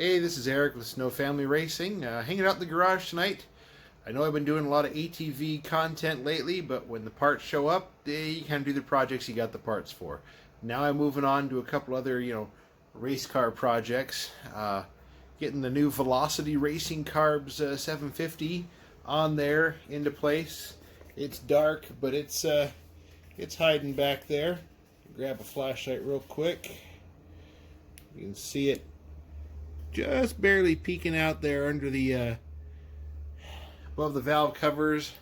Hey, this is Eric with Snow Family Racing, hanging out in the garage tonight. I know I've been doing a lot of ATV content lately, but when the parts show up, you can do the projects you got the parts for. Now I'm moving on to a couple other, race car projects. Getting the new Velocity Racing Carbs 750 on there into place. It's dark, but it's hiding back there. Grab a flashlight real quick. You can see it just barely peeking out there under the above the valve covers,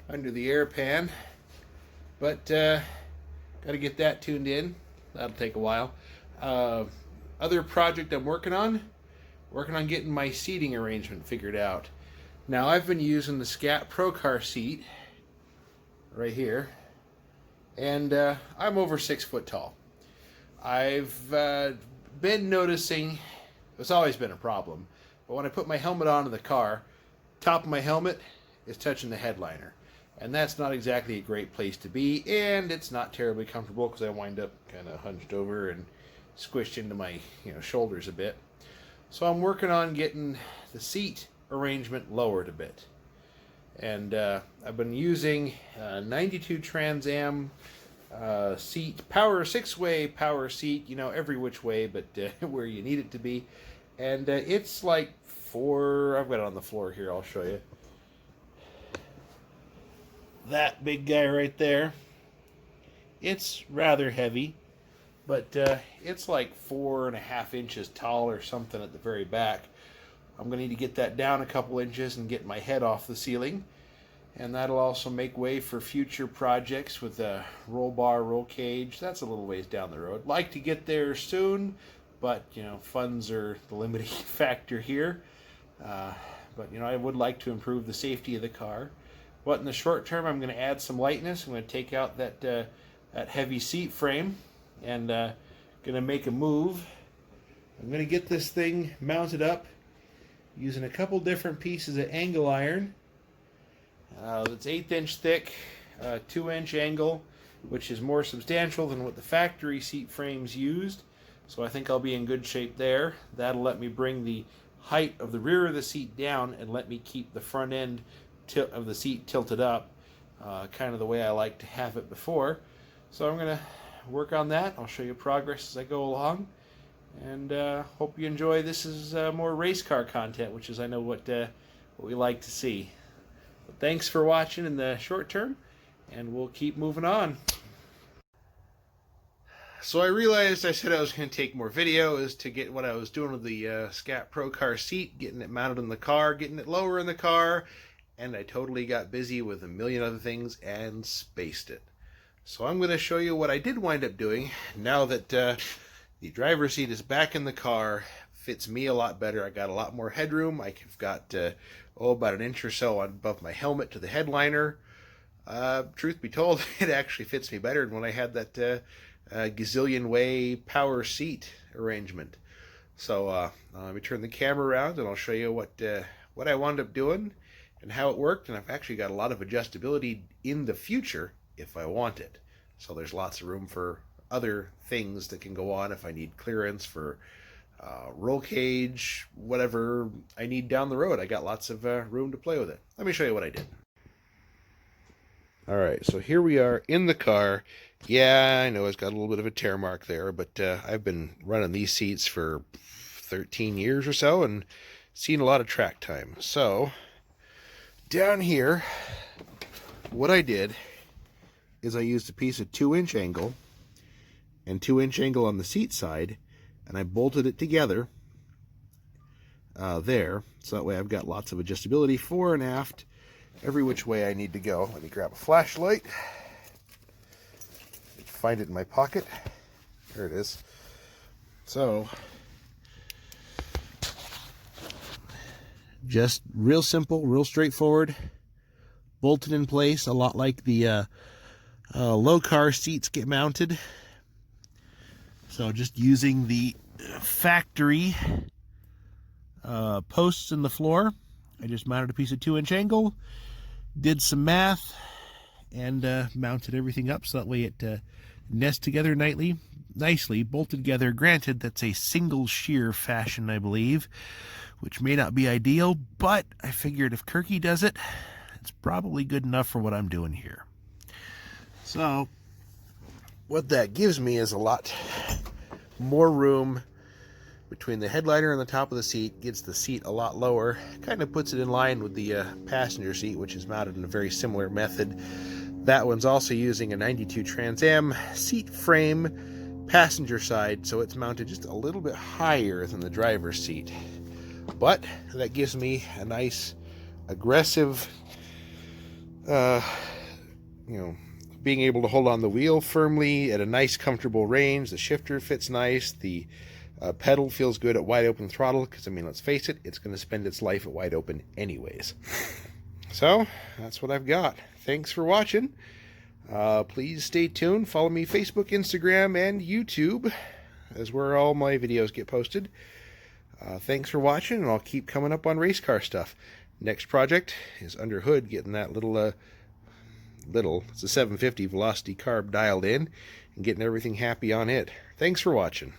under the air pan, but got to get that tuned in. That'll take a while. Other project I'm working on getting my seating arrangement figured out. Now I've been using the SCAT Procar seat right here, and I'm over 6 foot tall. I've been noticing it's always been a problem, but when I put my helmet on in the car, top of my helmet is touching the headliner, and that's not exactly a great place to be, and it's not terribly comfortable because I wind up kind of hunched over and squished into my shoulders a bit. So I'm working on getting the seat arrangement lowered a bit, and I've been using 92 Trans Am seat, power 6-way power seat, every which way but where you need it to be, and it's like I've got it on the floor here, I'll show you. That big guy right there, it's rather heavy, but it's like 4.5 inches tall or something at the very back. I'm going to need to get that down a couple inches and get my head off the ceiling. And that'll also make way for future projects with a roll bar, roll cage. That's a little ways down the road. Like to get there soon, but funds are the limiting factor here. But I would like to improve the safety of the car. But in the short term, I'm going to add some lightness. I'm going to take out that heavy seat frame and going to make a move. I'm going to get this thing mounted up using a couple different pieces of angle iron. It's 1/8 inch thick, 2-inch angle, which is more substantial than what the factory seat frames used. So I think I'll be in good shape there. That'll let me bring the height of the rear of the seat down and let me keep the front end of the seat tilted up, kind of the way I like to have it before. So I'm going to work on that. I'll show you progress as I go along, and hope you enjoy. This is more race car content, which is I know what we like to see. But thanks for watching in the short term, and we'll keep moving on. So I realized I said I was going to take more videos to get what I was doing with the SCAT Procar seat, getting it mounted in the car, getting it lower in the car, and I totally got busy with a million other things and spaced it. So I'm going to show you what I did wind up doing now that the driver's seat is back in the car. Fits me a lot better. I got a lot more headroom. I've got about 1 inch or so above my helmet to the headliner. Truth be told, it actually fits me better than when I had that gazillion way power seat arrangement. So let me turn the camera around and I'll show you what I wound up doing and how it worked. And I've actually got a lot of adjustability in the future if I want it. So there's lots of room for other things that can go on if I need clearance for roll cage, whatever I need down the road. I got lots of room to play with it. Let me show you what I did. Alright, so here we are in the car. Yeah, I know it's got a little bit of a tear mark there, but I've been running these seats for 13 years or so and seen a lot of track time. So, down here, what I did is I used a piece of 2-inch angle and 2-inch angle on the seat side, and I bolted it together there, so that way I've got lots of adjustability fore and aft, every which way I need to go. Let me grab a flashlight. Find it in my pocket. There it is. So, just real simple, real straightforward, bolted in place, a lot like the low car seats get mounted. So just using the factory posts in the floor, I just mounted a piece of 2-inch angle, did some math, and mounted everything up so that way it nest together nicely, bolted together. Granted, that's a single shear fashion, I believe, which may not be ideal, but I figured if Kirky does it, it's probably good enough for what I'm doing here. So what that gives me is a lot more room between the headliner and the top of the seat, gets the seat a lot lower, kind of puts it in line with the passenger seat, which is mounted in a very similar method. That one's also using a 92 Trans Am seat frame, passenger side, so it's mounted just a little bit higher than the driver's seat. But that gives me a nice, aggressive, being able to hold on the wheel firmly at a nice, comfortable range. The shifter fits nice. The pedal feels good at wide open throttle, because, I mean, let's face it, it's going to spend its life at wide open anyways. So, that's what I've got. Thanks for watching. Please stay tuned. Follow me Facebook, Instagram, and YouTube, as where all my videos get posted. Thanks for watching, and I'll keep coming up on race car stuff. Next project is under hood, getting that it's a 750 velocity carb dialed in, and getting everything happy on it. Thanks for watching.